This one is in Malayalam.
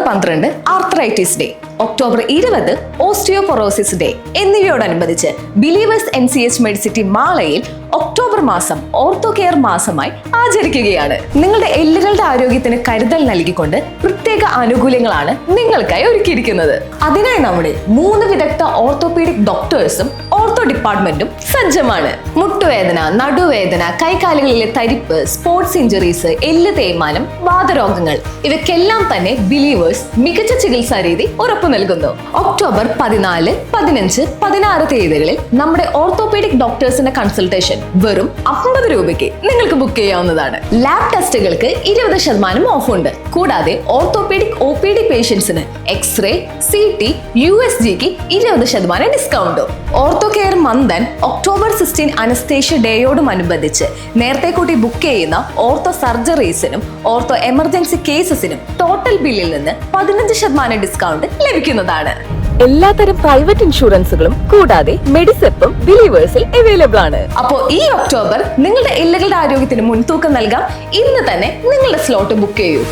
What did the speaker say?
12 arthritis day, October 20 osteoporosis day എന്നിവയോടനുബന്ധിച്ച് ബിലീവേഴ്സ് NCH മെഡിസിറ്റി മാളയിൽ ഒക്ടോബർ മാസം ഓർത്തോ കെയർ മാസമായി ആചരിക്കുകയാണ്. നിങ്ങളുടെ എല്ലുകളുടെ ആരോഗ്യത്തിന് കരുതൽ നൽകിക്കൊണ്ട് പ്രത്യേക ആനുകൂല്യങ്ങളാണ് നിങ്ങൾക്കായി ഒരുക്കിയിരിക്കുന്നത്. അതിനായി നമ്മുടെ 3 വിദഗ്ധ ഓർത്തോപീഡിക് ഡോക്ടേഴ്സും ഓർത്തോ ഡിപ്പാർട്ട്മെന്റും സജ്ജമാണ്. മുട്ടുവേദന, നടുവേദന, കൈകാലുകളിലെ തരിപ്പ്, സ്പോർട്സ് ഇഞ്ചറീസ്, എല്ല് തേയ്മാനം, വാതരോഗങ്ങൾ ഇവയ്ക്കെല്ലാം തന്നെ ബിലീവേഴ്സ് മികച്ച ചികിത്സാ രീതി ഉറപ്പു നൽകുന്നു. ഒക്ടോബർ 14, 15, 16 തീയതികളിൽ നമ്മുടെ ഓർത്തോപീഡിക് ഡോക്ടേഴ്സിന്റെ കൺസൾട്ടേഷൻ വെറും 50 രൂപയ്ക്ക് നിങ്ങൾക്ക് ബുക്ക് ചെയ്യാവുന്നതാണ്. ലാബ് ടെസ്റ്റുകൾക്ക് 20% ഓഫ് ഉണ്ട്. കൂടാതെ ഓർത്തോപീഡിക് OPD പേഷ്യൻസിന് എക്സ്റേ, CT, USGക്ക് 20% ഡിസ്കൗണ്ടും. Ortho care month October 16 anaesthesia ഡേയോടുമനുബന്ധിച്ച് നേരത്തെ കൂട്ടി ബുക്ക് ചെയ്യുന്ന ഓർത്തോ സർജറീസിനും ഓർത്തോ എമർജൻസി കേസസിനും ടോട്ടൽ ബില്ലിൽ നിന്ന് 15% ഡിസ്കൗണ്ട് ലഭിക്കുന്നതാണ്. എല്ലാത്തരം പ്രൈവറ്റ് ഇൻഷുറൻസുകളും കൂടാതെ മെഡിസെപ്പും ബിലീവേഴ്സിൽ അവൈലബിൾ ആണ്. അപ്പോൾ ഈ ഒക്ടോബർ നിങ്ങളുടെ എല്ലുകളുടെ ആരോഗ്യത്തിന് മുൻതൂക്കം നൽകാം. ഇന്ന് തന്നെ നിങ്ങളുടെ സ്ലോട്ട് ബുക്ക് ചെയ്യൂ.